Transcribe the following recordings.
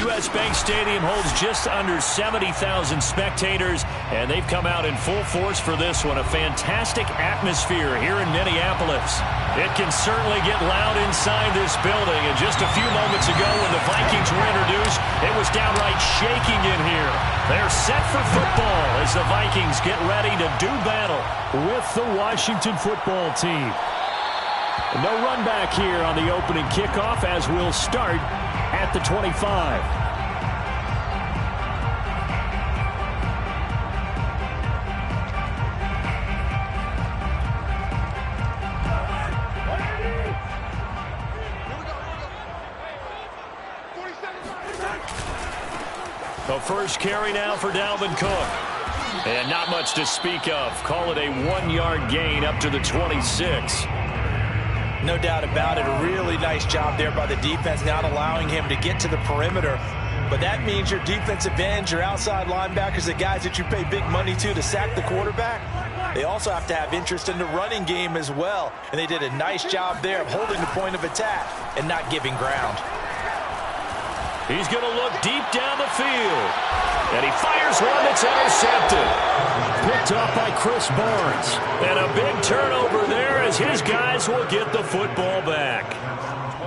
U.S. Bank Stadium holds just under 70,000 spectators, and they've come out in full force for this one. A fantastic atmosphere here in Minneapolis. It can certainly get loud inside this building, and just a few moments ago when the Vikings were introduced, it was downright shaking in here. They're set for football as the Vikings get ready to do battle with the Washington football team. No run back here on the opening kickoff as we'll start at the 25. The first carry now for Dalvin Cook. And not much to speak of. Call it a 1-yard gain up to the 26. No doubt about it. A really nice job there by the defense, not allowing him to get to the perimeter. But that means your defensive ends, your outside linebackers, the guys that you pay big money to sack the quarterback, they also have to have interest in the running game as well. And they did a nice job there of holding the point of attack and not giving ground. He's going to look deep down the field. And he fires one that's intercepted. Picked up by Chris Barnes. And a big turnover there as his guys will get the football back.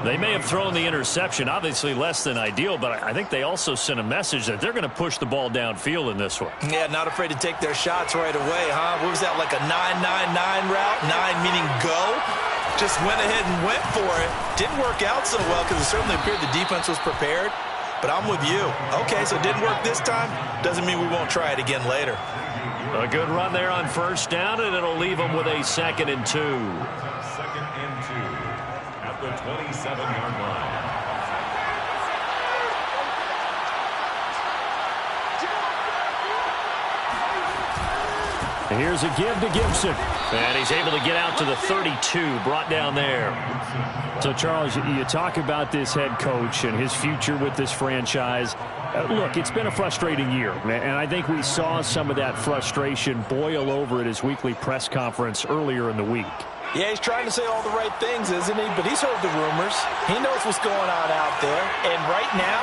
They may have thrown the interception, obviously less than ideal, but I think they also sent a message that they're going to push the ball downfield in this one. Yeah, not afraid to take their shots right away, huh? What was that, like a 9-9-9 route? 9 meaning go? Just went ahead and went for it. Didn't work out so well because it certainly appeared the defense was prepared. But I'm with you. Okay, so it didn't work this time. Doesn't mean we won't try it again later. A good run there on first down, and it'll leave them with a 2nd and 2. 2nd and 2 at the 27-yard line. Here's a give to Gibson. And he's able to get out to the 32, brought down there. So, Charles, you talk about this head coach and his future with this franchise. Look, it's been a frustrating year, and I think we saw some of that frustration boil over at his weekly press conference earlier in the week. Yeah, he's trying to say all the right things, isn't he? But he's heard the rumors. He knows what's going on out there. And right now,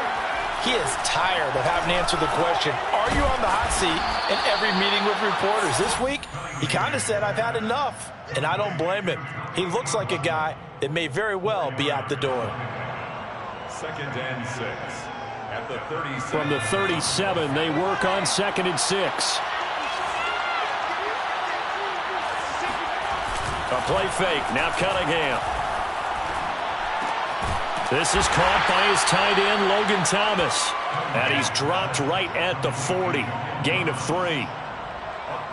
he is tired of having to answer the question, are you on the hot seat in every meeting with reporters? This week, he kind of said, I've had enough. And I don't blame him. He looks like a guy that may very well be out the door. 2nd and 6 at the 37. From the 37, they work on 2nd and 6. A play fake. Now Cunningham. This is caught by his tight end, Logan Thomas. And he's dropped right at the 40. Gain of 3.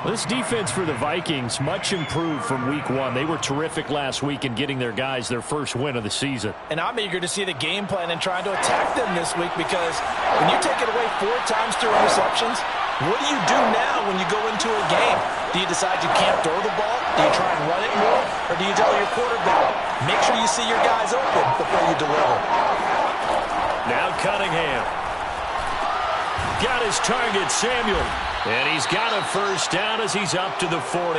This defense for the Vikings, much improved from week 1. They were terrific last week in getting their guys their first win of the season. And I'm eager to see the game plan and trying to attack them this week, because when you take it away 4 times through interceptions, what do you do now when you go into a game? Do you decide you can't throw the ball? Do you try and run it more? Or do you tell your quarterback, make sure you see your guys open before you deliver? Now Cunningham. Got his target, Samuel. And he's got a first down as he's up to the 48.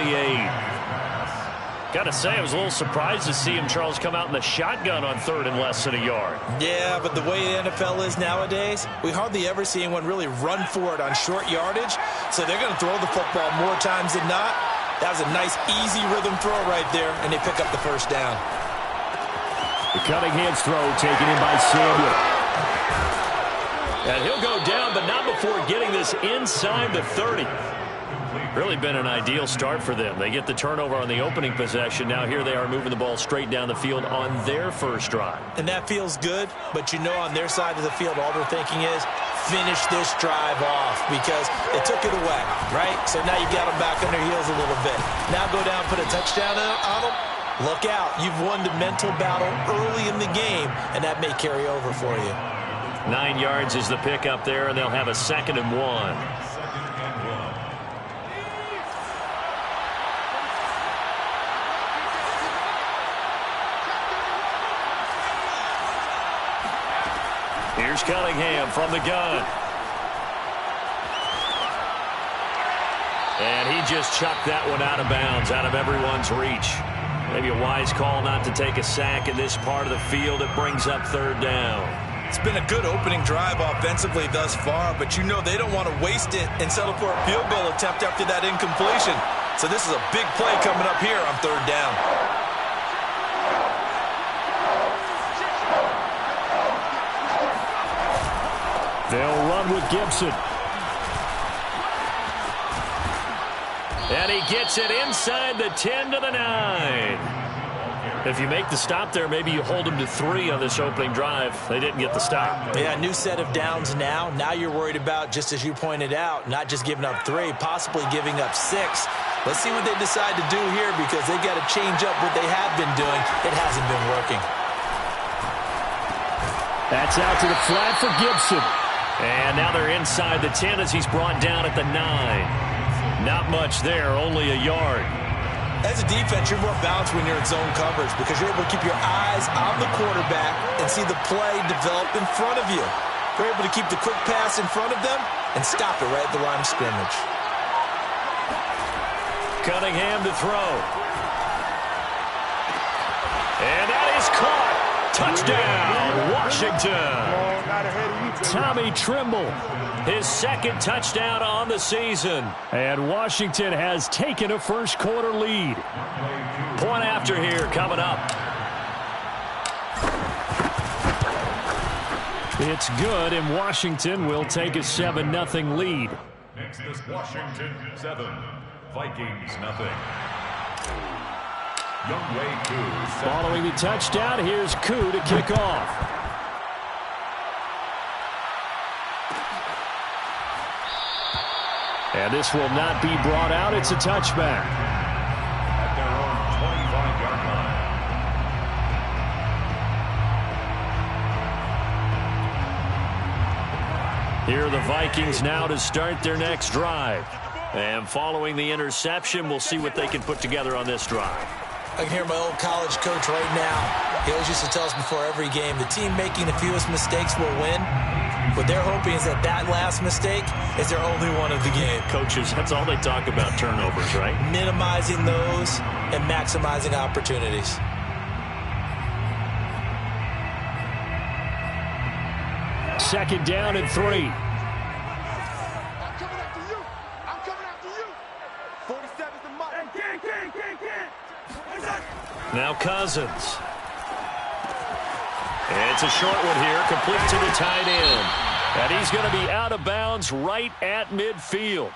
Got to say, I was a little surprised to see him, Charles, come out in the shotgun on 3rd and less than a yard. Yeah, but the way the NFL is nowadays, we hardly ever see anyone really run for it on short yardage. So they're going to throw the football more times than not. That was a nice, easy rhythm throw right there, and they pick up the first down. The Cunningham's throw taken in by Samuel. And he'll go down, but not before getting this inside the 30. Really been an ideal start for them. They get the turnover on the opening possession. Now here they are moving the ball straight down the field on their first drive. And that feels good, but you know on their side of the field, all they're thinking is finish this drive off, because they took it away, right? So now you got them back on their heels a little bit. Now go down, put a touchdown on them. Look out. You've won the mental battle early in the game, and that may carry over for you. 9 yards is the pickup there, and they'll have a 2nd and 1. 2nd and 1. Here's Cunningham from the gun. And he just chucked that one out of bounds, out of everyone's reach. Maybe a wise call not to take a sack in this part of the field. It brings up 3rd down. It's been a good opening drive offensively thus far, but you know they don't want to waste it and settle for a field goal attempt after that incompletion. So this is a big play coming up here on 3rd down. They'll run with Gibson. And he gets it inside the 10 to the 9. If you make the stop there, maybe you hold them to 3 on this opening drive. They didn't get the stop. Yeah, new set of downs now. Now you're worried about, just as you pointed out, not just giving up 3, possibly giving up 6. Let's see what they decide to do here because they've got to change up what they have been doing. It hasn't been working. That's out to the flat for Gibson. And now they're inside the 10 as he's brought down at the 9. Not much there, only a yard. As a defense, you're more balanced when you're in zone coverage because you're able to keep your eyes on the quarterback and see the play develop in front of you. You're able to keep the quick pass in front of them and stop it right at the line of scrimmage. Cunningham to throw. And that is caught. Touchdown, Washington. Tommy Trimble, his 2nd touchdown on the season. And Washington has taken a first-quarter lead. Point after here coming up. It's good, and Washington will take a 7-0 lead. Next is Washington 7, Vikings nothing. Youngway Koo. Following the touchdown, here's Koo to kick off. And this will not be brought out. It's a touchback. At their own 25-yard line. Here are the Vikings now to start their next drive. And following the interception, we'll see what they can put together on this drive. I can hear my old college coach right now. He always used to tell us before every game, the team making the fewest mistakes will win. What they're hoping is that last mistake is their only one of the game. Coaches, that's all they talk about, turnovers, right? Minimizing those and maximizing opportunities. Second down and 3. I'm coming after you. I'm coming after you. 47's the mark. Now Cousins. And it's a short one here, complete to the tight end. And he's going to be out of bounds right at midfield.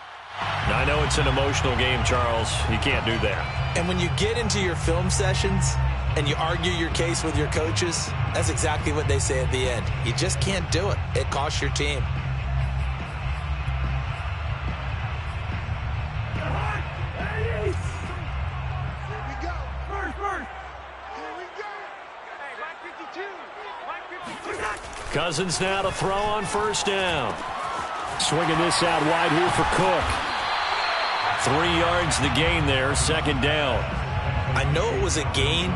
Now, I know it's an emotional game, Charles. You can't do that. And when you get into your film sessions and you argue your case with your coaches, that's exactly what they say at the end. You just can't do it. It costs your team. Cousins now to throw on first down. Swinging this out wide here for Cook. 3 yards the gain there, second down. I know it was a gain,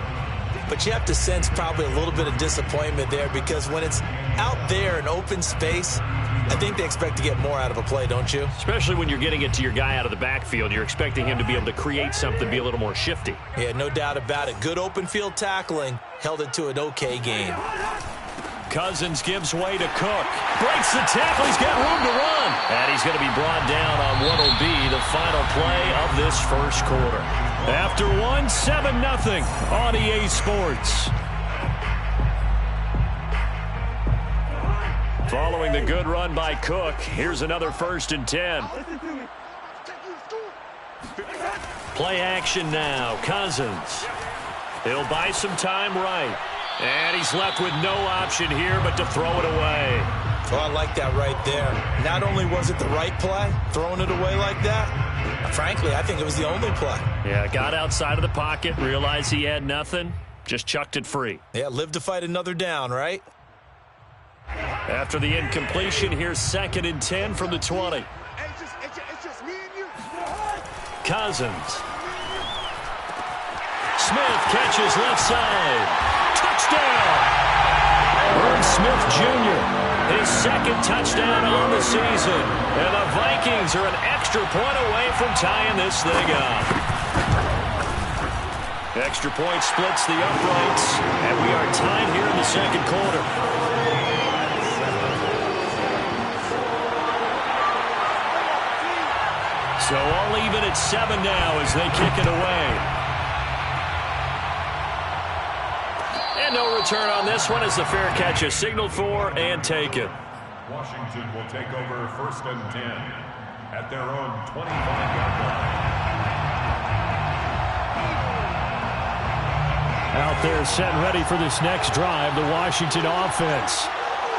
but you have to sense probably a little bit of disappointment there because when it's out there in open space, I think they expect to get more out of a play, don't you? Especially when you're getting it to your guy out of the backfield. You're expecting him to be able to create something, be a little more shifty. Yeah, no doubt about it. Good open field tackling held it to an okay gain. Cousins gives way to Cook. Breaks the tackle. He's got room to run. And he's going to be brought down on what will be the final play of this first quarter. After 7-0 on EA Sports. Following the good run by Cook, here's another 1st and 10. Play action now. Cousins. He'll buy some time right. And he's left with no option here but to throw it away. Oh, I like that right there. Not only was it the right play, throwing it away like that, frankly, I think it was the only play. Yeah, got outside of the pocket, realized he had nothing, just chucked it free. Yeah, live to fight another down, right? After the incompletion, here's 2nd and 10 from the 20. It's just me and you. Cousins. Smith catches left side. Touchdown! Irv Smith Jr., his 2nd touchdown on the season. And the Vikings are an extra point away from tying this thing up. Extra point splits the uprights, and we are tied here in the second quarter. it's 7 now as they kick it away. And no return on this one as the fair catch is signaled for and taken. Washington will take over 1st and 10 at their own 25-yard line. Out there set and ready for this next drive, the Washington offense.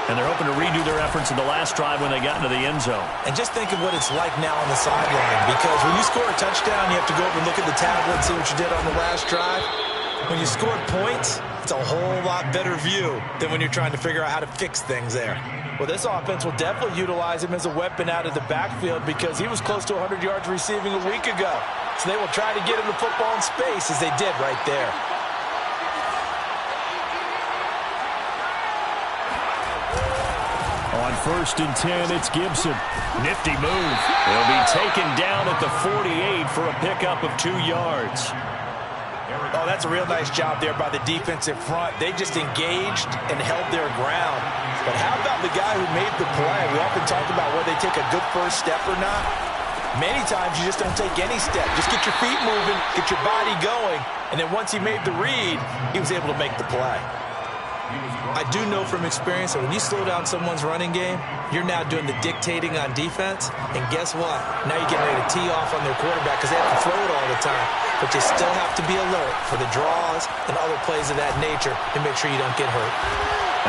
And they're hoping to redo their efforts in the last drive when they got into the end zone. And just think of what it's like now on the sideline, because when you score a touchdown, you have to go over and look at the tablet and see what you did on the last drive. When you score points, it's a whole lot better view than when you're trying to figure out how to fix things there. Well, this offense will definitely utilize him as a weapon out of the backfield because he was close to 100 yards receiving a week ago. So they will try to get him the football in space as they did right there. On 1st and 10, it's Gibson. Nifty move. He'll be taken down at the 48 for a pickup of 2 yards. Oh, that's a real nice job there by the defensive front. They just engaged and held their ground. But how about the guy who made the play? We often talk about whether they take a good first step or not. Many times you just don't take any step. Just get your feet moving, get your body going, and then once he made the read, he was able to make the play. I do know from experience that when you slow down someone's running game, you're now doing the dictating on defense. And guess what? Now you're getting ready to tee off on their quarterback because they have to throw it all the time. But you still have to be alert for the draws and other plays of that nature and make sure you don't get hurt.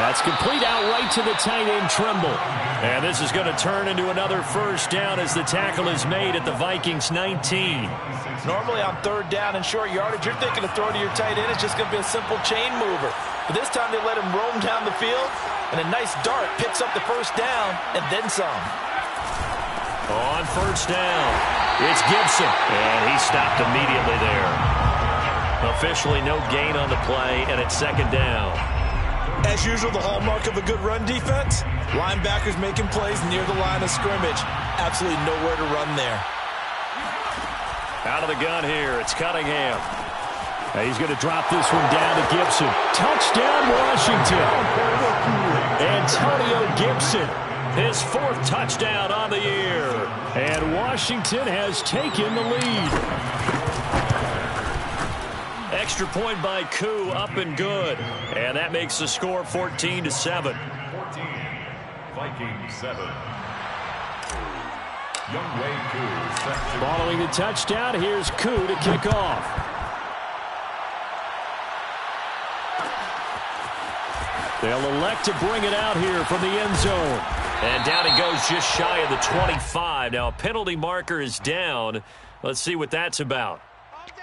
That's complete out right to the tight end, Trimble. And this is going to turn into another first down as the tackle is made at the Vikings 19. Normally on 3rd down and short yardage, you're thinking of throwing to your tight end. It's just going to be a simple chain mover. But this time they let him roam down the field, and a nice dart picks up the first down and then some. On 1st down, it's Gibson, and he stopped immediately there. Officially no gain on the play, and it's 2nd down. As usual, the hallmark of a good run defense, linebackers making plays near the line of scrimmage. Absolutely nowhere to run there. Out of the gun here, it's Cunningham. He's going to drop this one down to Gibson. Touchdown, Washington. Antonio Gibson, his 4th touchdown on the year. And Washington has taken the lead. Extra point by Koo, up and good. And that makes the score 14-7. 14, Vikings 7. Youngway Koo set to... Following the touchdown, here's Koo to kick off. They'll elect to bring it out here from the end zone. And down he goes just shy of the 25. Now a penalty marker is down. Let's see what that's about.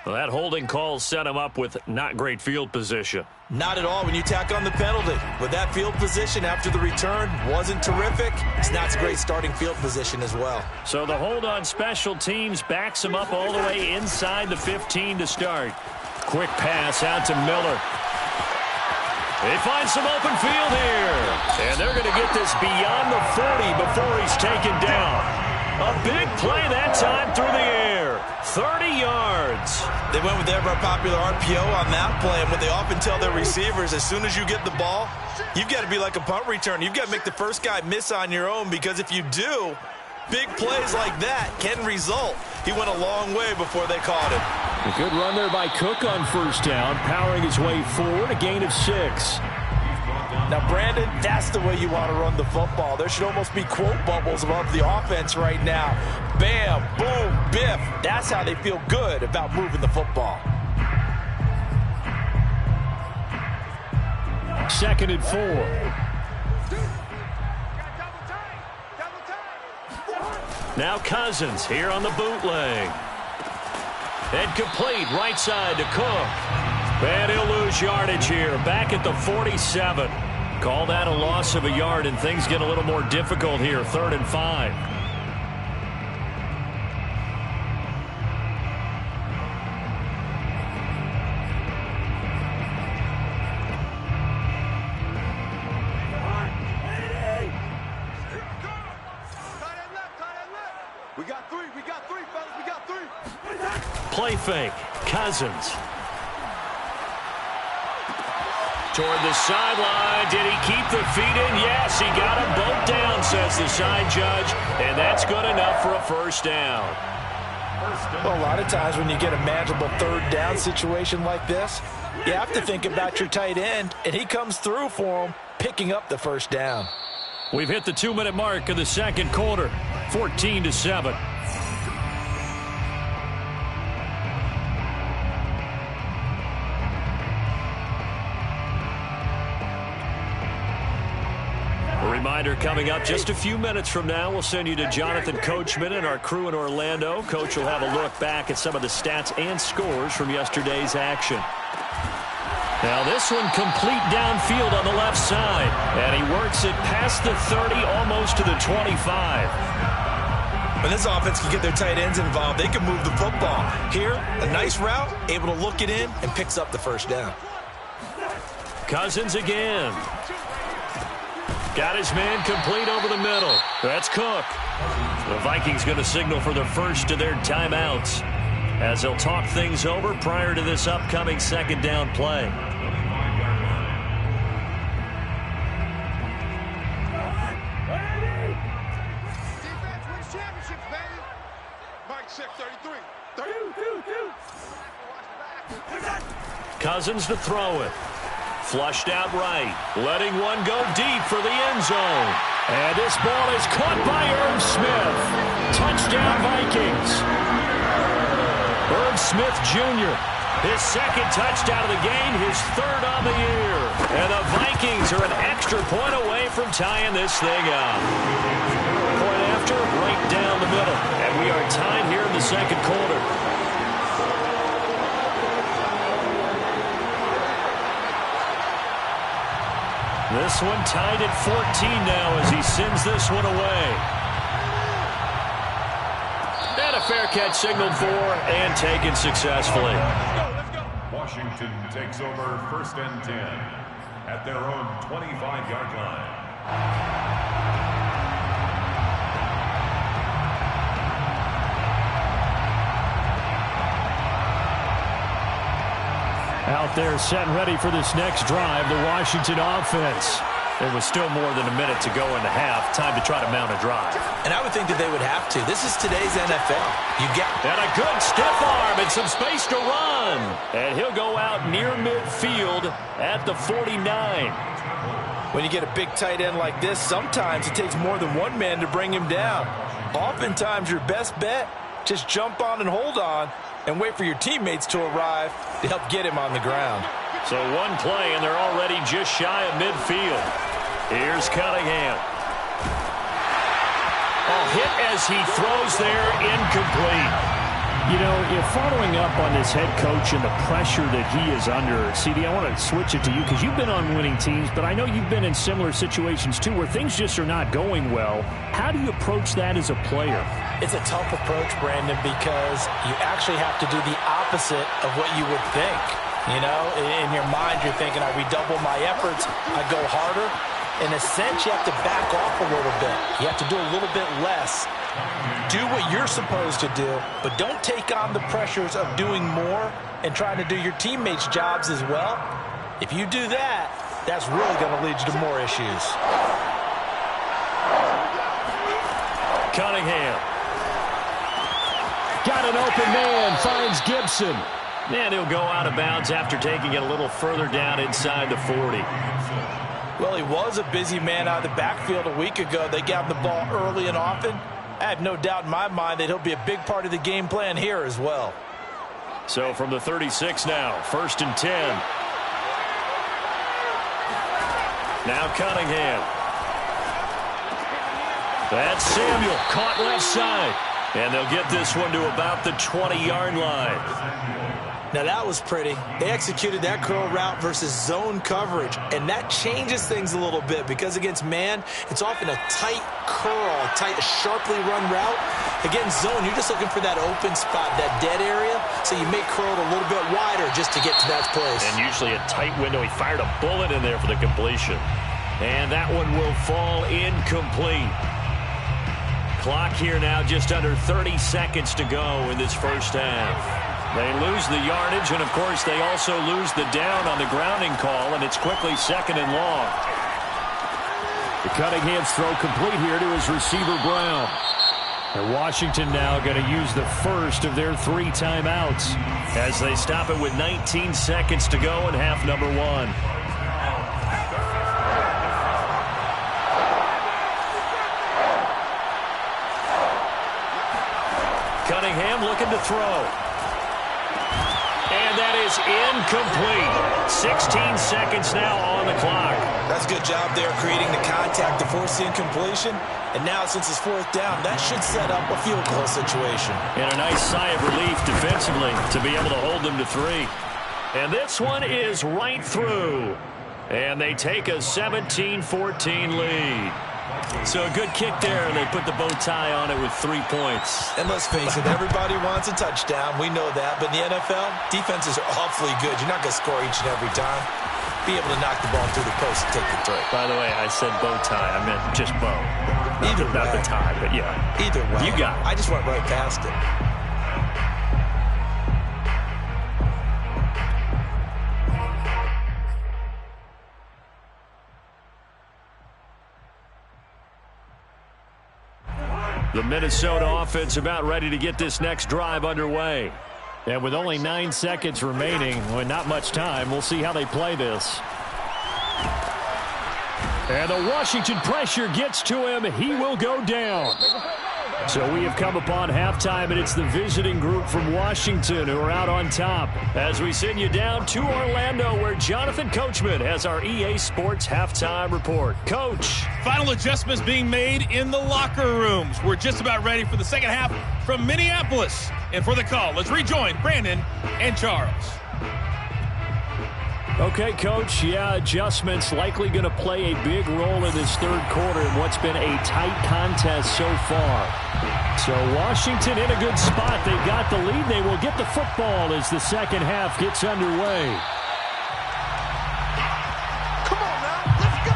Well, that holding call set him up with not great field position. Not at all when you tack on the penalty. With that field position after the return wasn't terrific. It's not a great starting field position as well. So the hold on special teams backs him up all the way inside the 15 to start. Quick pass out to Miller. They find some open field here. And they're going to get this beyond the 40 before he's taken down. A big play that time through the air. 30 yards. They went with their popular RPO on that play. And what they often tell their receivers, as soon as you get the ball, you've got to be like a punt return. You've got to make the first guy miss on your own, because if you do, big plays like that can result. He went a long way before they caught him. A good run there by Cook on 1st down, powering his way forward, a gain of 6. Now, Brandon, that's the way you want to run the football. There should almost be quote bubbles above the offense right now. Bam, boom, biff. That's how they feel good about moving the football. 2nd and 4. Now Cousins here on the bootleg. And complete right side to Cook. And he'll lose yardage here. Back at the 47. Call that a loss of a yard, and things get a little more difficult here. 3rd and 5. We got three, fellas. We got three. Play fake. Cousins. Toward the sideline. Did he keep the feet in? Yes, he got them both down, says the side judge. And that's good enough for a first down. Well, a lot of times when you get a manageable third down situation like this, you have to think about your tight end, and he comes through for him, picking up the first down. We've hit the 2-minute mark of the second quarter, 14-7. A reminder coming up just a few minutes from now, we'll send you to Jonathan Coachman and our crew in Orlando. Coach will have a look back at some of the stats and scores from yesterday's action. Now this one complete downfield on the left side. And he works it past the 30, almost to the 25. When this offense can get their tight ends involved, they can move the football. Here, a nice route, able to look it in, and picks up the first down. Cousins again. Got his man complete over the middle. That's Cook. The Vikings going to signal for the first of their timeouts as they'll talk things over prior to this upcoming second down play. Defense wins championships, baby. Mike 633. Cousins to throw it. Flushed out right. Letting one go deep for the end zone. And this ball is caught by Irv Smith. Touchdown Vikings. Irv Smith Jr. His second touchdown of the game, his third on the year. And the Vikings are an extra point away from tying this thing up. Point after, right down the middle. And we are tied here in the second quarter. This one tied at 14 now as he sends this one away. And a fair catch signaled for and taken successfully. Washington takes over first and 10 at their own 25-yard line. Out there set and ready for this next drive, the Washington offense. There was still more than a minute to go in the half. Time to try to mount a drive. And I would think that they would have to. This is today's NFL. You get and a good stiff arm and some space to run. And he'll go out near midfield at the 49. When you get a big tight end like this, sometimes it takes more than one man to bring him down. Oftentimes your best bet, just jump on and hold on and wait for your teammates to arrive to help get him on the ground. So one play, and they're already just shy of midfield. Here's Cunningham. Oh, hit as he throws there, incomplete. You know, if following up on this head coach and the pressure that he is under, CD, I want to switch it to you because you've been on winning teams, but I know you've been in similar situations too where things just are not going well. How do you approach that as a player? It's a tough approach, Brandon, because you actually have to do the opposite of what you would think. You know, in your mind, you're thinking, I redouble my efforts, I go harder. In a sense, you have to back off a little bit. You have to do a little bit less. Do what you're supposed to do, but don't take on the pressures of doing more and trying to do your teammates' jobs as well. If you do that, that's really going to lead you to more issues. Cunningham. Got an open man, finds Gibson. And he'll go out of bounds after taking it a little further down inside the 40. Well, he was a busy man out of the backfield a week ago. They got him the ball early and often. I have no doubt in my mind that he'll be a big part of the game plan here as well. So from the 36 now, first and 10. Now Cunningham. That's Samuel, caught left side. And they'll get this one to about the 20-yard line. Now that was pretty. They executed that curl route versus zone coverage, and that changes things a little bit because against man, it's often a tight curl, a tight, sharply run route. Against zone, you're just looking for that open spot, that dead area, so you may curl it a little bit wider just to get to that place. And usually a tight window. He fired a bullet in there for the completion. And that one will fall incomplete. Clock here now just under 30 seconds to go in this first half. They lose the yardage, and, of course, they also lose the down on the grounding call, and it's quickly second and long. The Cunningham's throw complete here to his receiver, Brown. And Washington now going to use the first of their 3 timeouts as they stop it with 19 seconds to go in half number 1. Cunningham looking to throw. And that is incomplete. 16 seconds now on the clock. That's a good job there creating the contact to force the incompletion. And now since it's 4th down, that should set up a field goal situation. And a nice sigh of relief defensively to be able to hold them to 3. And this one is right through. And they take a 17-14 lead. So a good kick there, and they put the bow tie on it with 3 points. And let's face it, everybody wants a touchdown. We know that. But in the NFL, defenses are awfully good. You're not going to score each and every time. Be able to knock the ball through the post and take the throw. By the way, I said bow tie. I meant just bow. Either way. Not the tie, but yeah. Either way. You got it. I just went right past it. The Minnesota offense about ready to get this next drive underway. And with only 9 seconds remaining, well, not much time, we'll see how they play this. And the Washington pressure gets to him. He will go down. So we have come upon halftime, and it's the visiting group from Washington who are out on top. As we send you down to Orlando, where Jonathan Coachman has our EA Sports halftime report. Coach. Final adjustments being made in the locker rooms. We're just about ready for the second half from Minneapolis. And for the call, let's rejoin Brandon and Charles. Okay, Coach, yeah, adjustments likely going to play a big role in this third quarter in what's been a tight contest so far. So Washington in a good spot. They've got the lead. They will get the football as the second half gets underway. Come on now, let's go.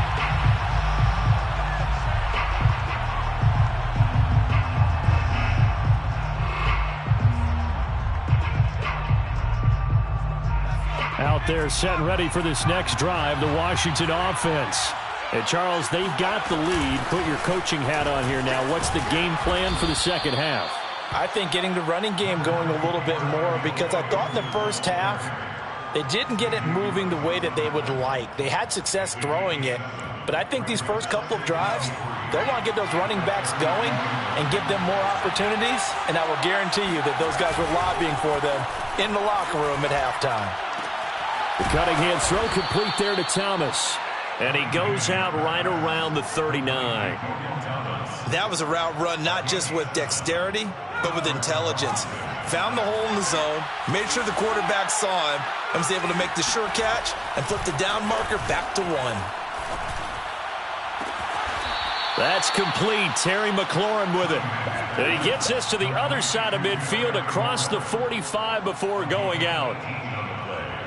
Out there set and ready for this next drive, the Washington offense. And, Charles, they've got the lead. Put your coaching hat on here now. What's the game plan for the second half? I think getting the running game going a little bit more, because I thought in the first half they didn't get it moving the way that they would like. They had success throwing it, but I think these first couple of drives, they'll want to get those running backs going and give them more opportunities, and I will guarantee you that those guys were lobbying for them in the locker room at halftime. The Cunningham throw complete there to Thomas. And he goes out right around the 39. That was a route run not just with dexterity, but with intelligence. Found the hole in the zone, made sure the quarterback saw him, and was able to make the sure catch and flip the down marker back to 1. That's complete. Terry McLaurin with it. And he gets this to the other side of midfield across the 45 before going out.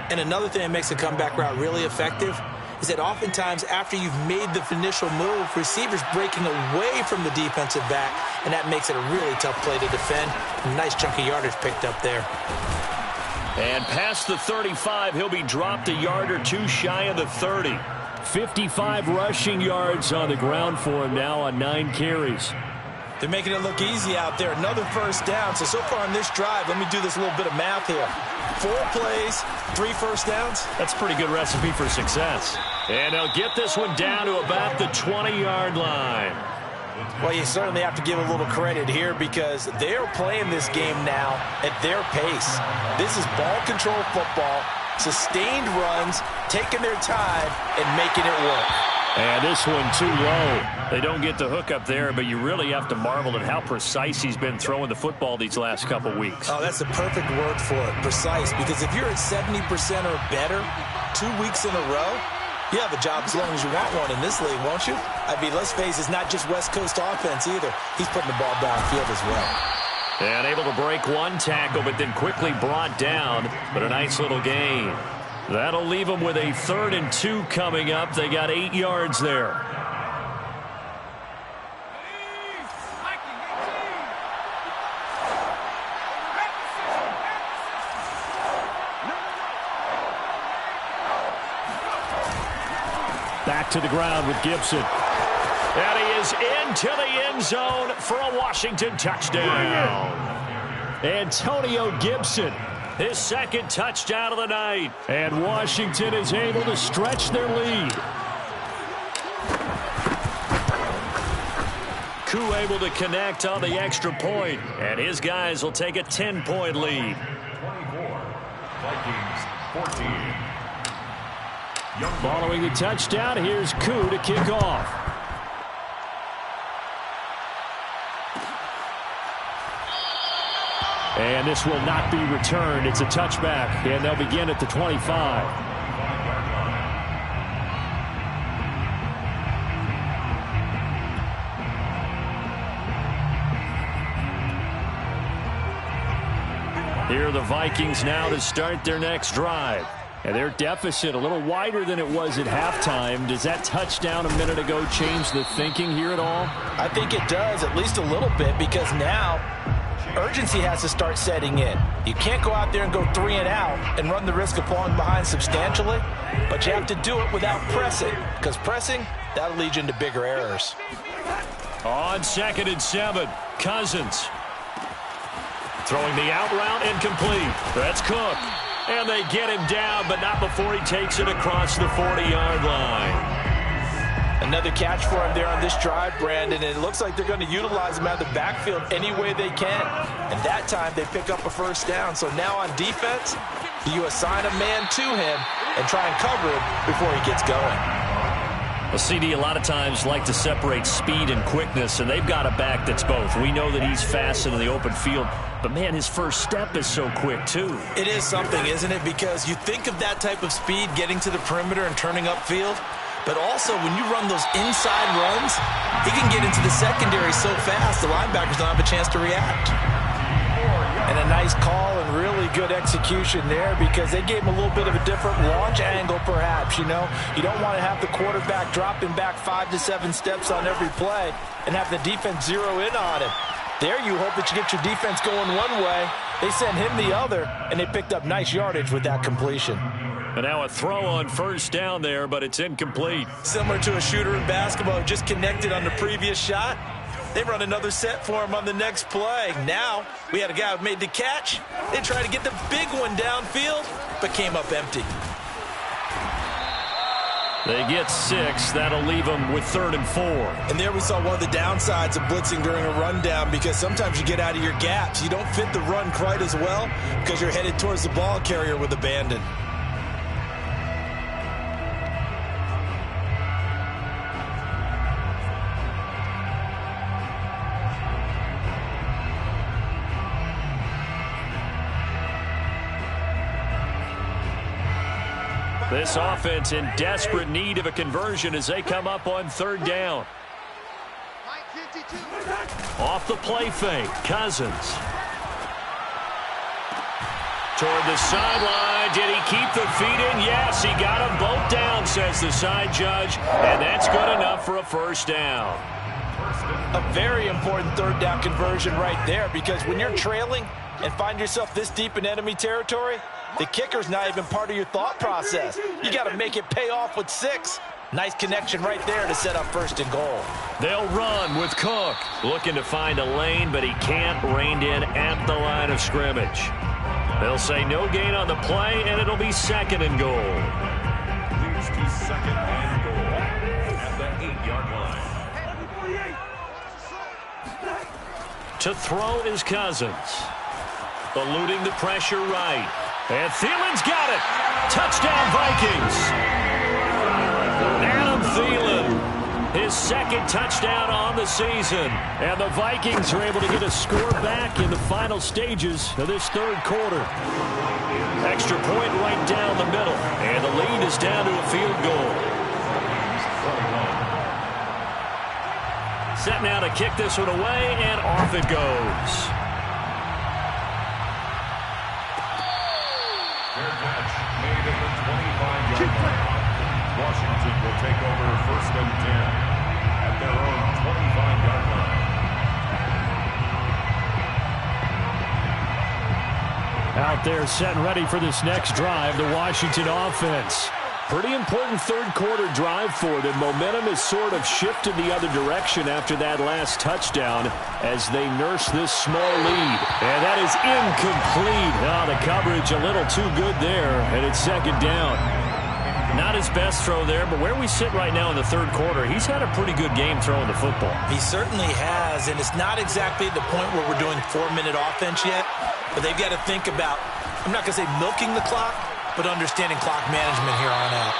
And another thing that makes the comeback route really effective is that oftentimes after you've made the initial move, receivers breaking away from the defensive back, and that makes it a really tough play to defend. A nice chunk of yardage picked up there. And past the 35, he'll be dropped a yard or two shy of the 30. 55 rushing yards on the ground for him now on 9 carries. They're making it look easy out there. Another first down. So far on this drive, let me do this little bit of math here. 4 plays, 3 first downs. That's a pretty good recipe for success. And they'll get this one down to about the 20-yard line. Well, you certainly have to give a little credit here because they're playing this game now at their pace. This is ball control football, sustained runs, taking their time, and making it work. And this one too low. They don't get the hook up there, but you really have to marvel at how precise he's been throwing the football these last couple weeks. Oh, that's the perfect word for it, precise, because if you're at 70% or better 2 weeks in a row, you have a job as long as you want one in this league, won't you? I mean, let's face it, it's not just West Coast offense either. He's putting the ball downfield as well. And able to break one tackle, but then quickly brought down, but a nice little gain. That'll leave them with a 3rd and 2 coming up. They got 8 yards there. Back to the ground with Gibson. And he is into the end zone for a Washington touchdown. Antonio Gibson, his second touchdown of the night. And Washington is able to stretch their lead. Koo able to connect on the extra point, and his guys will take a 10-point lead. 24, Vikings 14. Following the touchdown, here's Koo to kick off. And this will not be returned. It's a touchback, and they'll begin at the 25. Here are the Vikings now to start their next drive. And their deficit a little wider than it was at halftime. Does that touchdown a minute ago change the thinking here at all? I think it does, at least a little bit, because now urgency has to start setting in. You can't go out there and go 3 and out and run the risk of falling behind substantially, but you have to do it without pressing, because pressing, that'll lead you into bigger errors. On 2nd and 7, Cousins. Throwing the out route incomplete. That's Cook. And they get him down, but not before he takes it across the 40-yard line. Another catch for him there on this drive, Brandon, and it looks like they're going to utilize him out of the backfield any way they can. And that time they pick up a first down. So now on defense, you assign a man to him and try and cover him before he gets going. Well, CD, a lot of times like to separate speed and quickness, and they've got a back that's both. We know that he's fast in the open field, but, man, his first step is so quick, too. It is something, isn't it? Because you think of that type of speed getting to the perimeter and turning upfield, but also when you run those inside runs, he can get into the secondary so fast the linebackers don't have a chance to react. And a nice call and really good execution there because they gave him a little bit of a different launch angle perhaps, you know. You don't want to have the quarterback dropping back 5 to 7 steps on every play and have the defense zero in on him. There you hope that you get your defense going one way. They sent him the other, and they picked up nice yardage with that completion. And now a throw on first down there, but it's incomplete. Similar to a shooter in basketball who just connected on the previous shot. They run another set for him on the next play. Now, we had a guy who made the catch. They tried to get the big one downfield, but came up empty. They get 6. That'll leave them with 3rd and 4. And there we saw one of the downsides of blitzing during a rundown because sometimes you get out of your gaps. You don't fit the run quite as well because you're headed towards the ball carrier with abandon. This offense in desperate need of a conversion as they come up on 3rd down. Off the play fake, Cousins. Toward the sideline. Did he keep the feet in? Yes, he got them both down, says the side judge. And that's good enough for a first down. A very important 3rd down conversion right there because when you're trailing and find yourself this deep in enemy territory, the kicker's not even part of your thought process. You got to make it pay off with 6. Nice connection right there to set up 1st and goal. They'll run with Cook. Looking to find a lane, but he can't. Reined in at the line of scrimmage. They'll say no gain on the play, and it'll be 2nd and goal. Leads to 2nd and goal at the 8-yard line. To throw is Cousins. Eluding the pressure right. And Thielen's got it. Touchdown, Vikings. Adam Thielen, his 2nd touchdown on the season. And the Vikings are able to get a score back in the final stages of this 3rd quarter. Extra point right down the middle. And the lead is down to a field goal. Set now to kick this one away, and off it goes. Made at the 25-yard line. Washington will take over 1st and 10 at their own 25-yard line. Out there set and ready for this next drive, the Washington offense. Pretty important third-quarter drive for them. Momentum has sort of shifted the other direction after that last touchdown as they nurse this small lead. And that is incomplete. Oh, the coverage a little too good there, and it's second down. Not his best throw there, but where we sit right now in the third quarter, he's had a pretty good game throwing the football. He certainly has, and it's not exactly the point where we're doing 4-minute offense yet, but they've got to think about, I'm not going to say milking the clock, but understanding clock management here on out.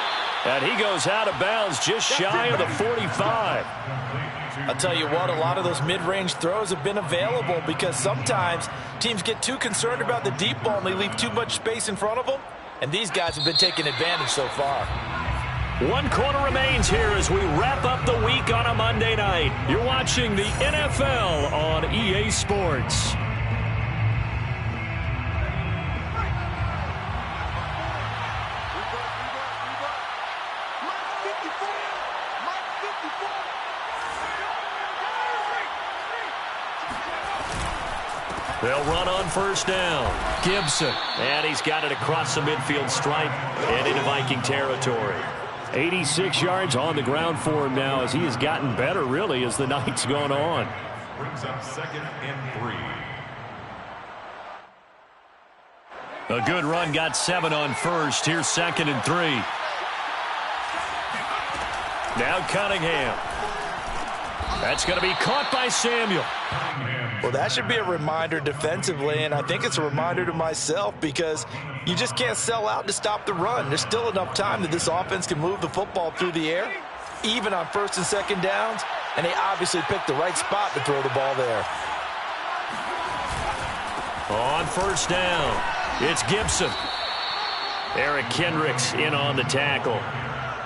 And he goes out of bounds just shy of the 45. I'll tell you what, a lot of those mid-range throws have been available because sometimes teams get too concerned about the deep ball and they leave too much space in front of them. And these guys have been taking advantage so far. 1 quarter remains here as we wrap up the week on a Monday night. You're watching the NFL on EA Sports. They'll run on first down. Gibson. And he's got it across the midfield stripe and into Viking territory. 86 yards on the ground for him now as he has gotten better, really, as the night's gone on. Brings up 2nd and 3. A good run got 7 on first. Here's 2nd and 3. Now Cunningham. That's going to be caught by Samuel. Well, that should be a reminder defensively, and I think it's a reminder to myself because you just can't sell out to stop the run. There's still enough time that this offense can move the football through the air, even on 1st and 2nd downs, and they obviously picked the right spot to throw the ball there. On first down, it's Gibson. Eric Kendricks in on the tackle.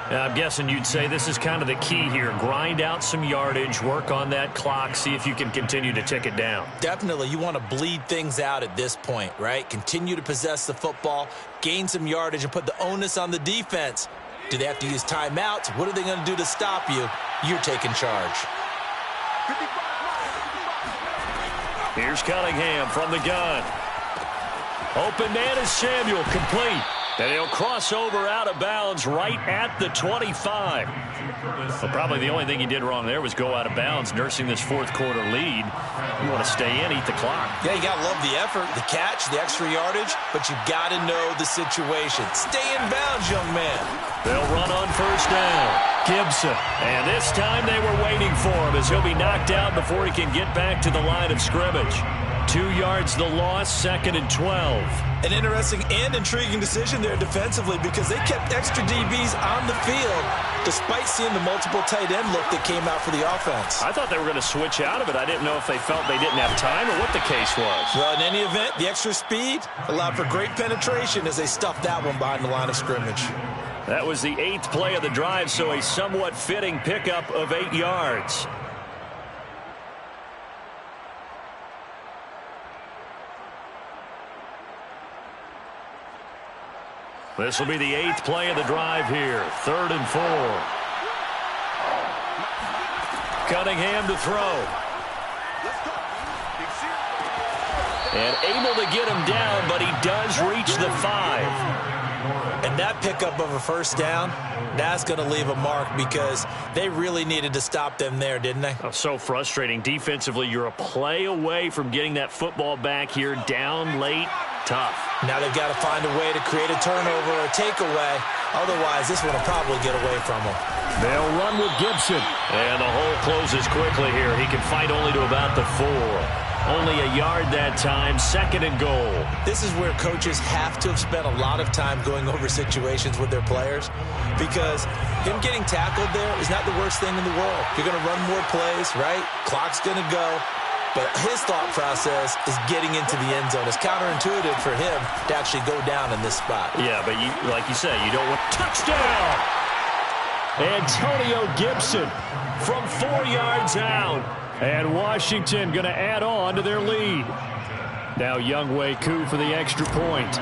I'm guessing you'd say this is kind of the key here. Grind out some yardage, work on that clock, see if you can continue to tick it down. Definitely. You want to bleed things out at this point, right? Continue to possess the football, gain some yardage, and put the onus on the defense. Do they have to use timeouts? What are they going to do to stop you? You're taking charge. Here's Cunningham from the gun. Open man is Samuel, complete. And he'll cross over out of bounds right at the 25. Well, probably the only thing he did wrong there was go out of bounds, nursing this 4th quarter lead. You want to stay in, eat the clock. Yeah, you got to love the effort, the catch, the extra yardage, but you got to know the situation. Stay in bounds, young man. They'll run on first down. Gibson. And this time they were waiting for him as he'll be knocked out before he can get back to the line of scrimmage. 2 yards the loss, 2nd and 12. An interesting and intriguing decision there defensively because they kept extra DBs on the field despite seeing the multiple tight end look that came out for the offense. I thought they were going to switch out of it. I didn't know if they felt they didn't have time or what the case was. Well, in any event, the extra speed allowed for great penetration as they stuffed that one behind the line of scrimmage. That was the 8th play of the drive, so a somewhat fitting pickup of 8 yards. This will be the 8th play of the drive here. 3rd and 4. Cunningham to throw. And able to get him down, but he does reach the 5. And that pickup of a first down, that's going to leave a mark because they really needed to stop them there, didn't they? Oh, so frustrating. Defensively, you're a play away from getting that football back here down late. Tough. Now they've got to find a way to create a turnover or a takeaway. Otherwise, this one will probably get away from them. They'll run with Gibson. And the hole closes quickly here. He can fight only to about the 4. Only a yard that time, 2nd and goal. This is where coaches have to have spent a lot of time going over situations with their players because him getting tackled there is not the worst thing in the world. You're going to run more plays, right? Clock's going to go. But his thought process is getting into the end zone. It's counterintuitive for him to actually go down in this spot. Yeah, but like you said, you don't want touchdown. Antonio Gibson from 4 yards out. And Washington going to add on to their lead. Now Younghoe Koo for the extra point.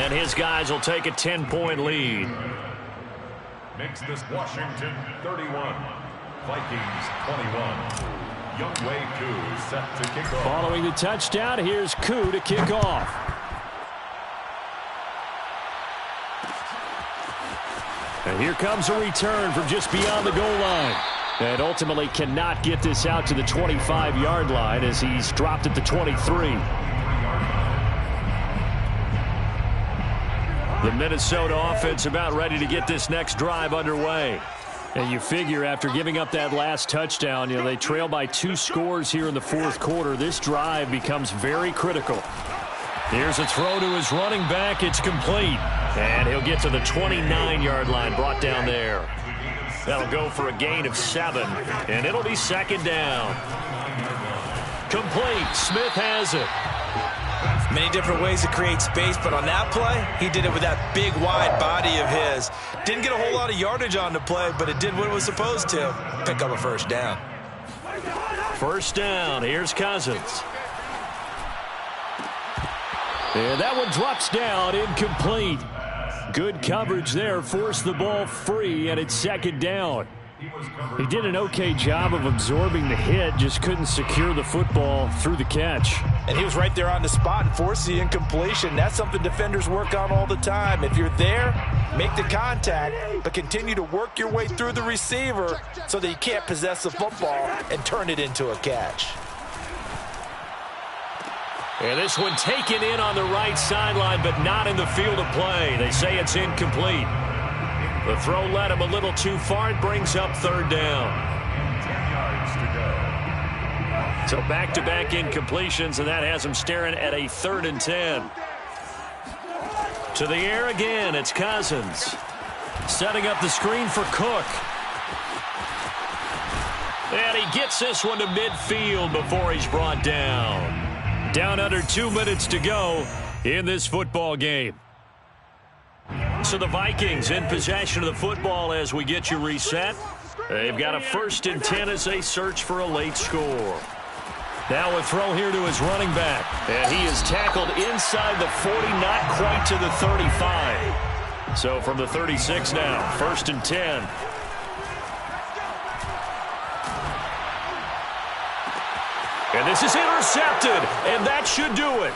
And his guys will take a 10-point lead. Makes this Washington 31, Vikings 21. Younghoe Koo set to kick off. Following the touchdown, here's Koo to kick off. And here comes a return from just beyond the goal line. And ultimately cannot get this out to the 25-yard line as he's dropped at the 23. The Minnesota offense about ready to get this next drive underway. And you figure after giving up that last touchdown, they trail by 2 scores here in the fourth quarter. This drive becomes very critical. Here's a throw to his running back. It's complete. And he'll get to the 29-yard line, brought down there. That'll go for a gain of 7, and it'll be second down. Complete. Smith has it. Many different ways to create space, but on that play, he did it with that big, wide body of his. Didn't get a whole lot of yardage on the play, but it did what it was supposed to. Pick up a first down. First down. Here's Cousins. And that one drops down, incomplete. Good coverage there, forced the ball free, and it's second down. He did an okay job of absorbing the hit, just couldn't secure the football through the catch. And he was right there on the spot and forced the incompletion. That's something defenders work on all the time. If you're there, make the contact, but continue to work your way through the receiver so that you can't possess the football and turn it into a catch. And this one taken in on the right sideline, but not in the field of play. They say it's incomplete. The throw led him a little too far. It brings up third down. 10 yards to go. So back-to-back incompletions, and that has him staring at a 3rd and 10. To the air again, it's Cousins. Setting up the screen for Cook. And he gets this one to midfield before he's brought down. Down under 2 minutes to go in this football game. So the Vikings in possession of the football as we get you reset. They've got a 1st and 10 as they search for a late score. Now a throw here to his running back. And he is tackled inside the 40, not quite to the 35. So from the 36 now, 1st and 10. And this is intercepted, and that should do it.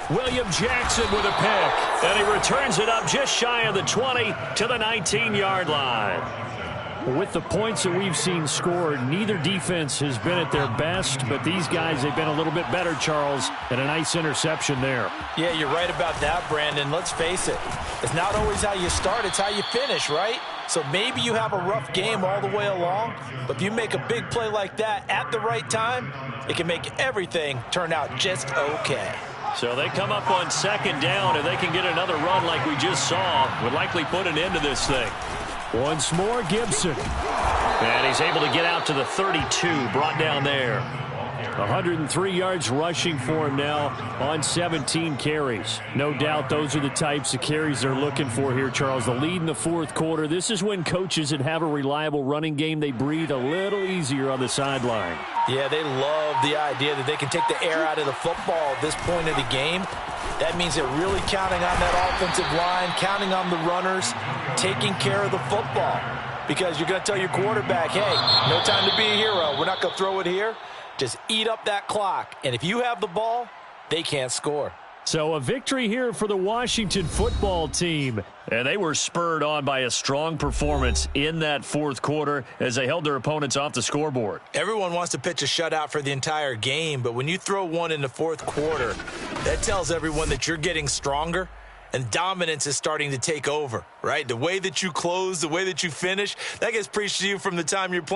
William Jackson with a pick, and he returns it up just shy of the 20 to the 19-yard line. With the points that we've seen scored, neither defense has been at their best, but these guys, they've been a little bit better, Charles, and a nice interception there. Yeah, you're right about that, Brandon. Let's face it. It's not always how you start, it's how you finish, right? So maybe you have a rough game all the way along, but if you make a big play like that at the right time, it can make everything turn out just okay. So they come up on 2nd down, and they can get another run like we just saw. Would likely put an end to this thing. Once more, Gibson. And he's able to get out to the 32, brought down there. 103 yards rushing for him now on 17 carries. No doubt those are the types of carries they're looking for here, Charles. The lead in the fourth quarter. This is when coaches that have a reliable running game, they breathe a little easier on the sideline. Yeah, they love the idea that they can take the air out of the football at this point of the game. That means they're really counting on that offensive line, counting on the runners, taking care of the football. Because you're going to tell your quarterback, hey, no time to be a hero. We're not going to throw it here. Just eat up that clock. And if you have the ball, they can't score. So a victory here for the Washington football team. And they were spurred on by a strong performance in that fourth quarter as they held their opponents off the scoreboard. Everyone wants to pitch a shutout for the entire game, but when you throw one in the fourth quarter, that tells everyone that you're getting stronger and dominance is starting to take over, right? The way that you close, the way that you finish, that gets preached to you from the time you're playing.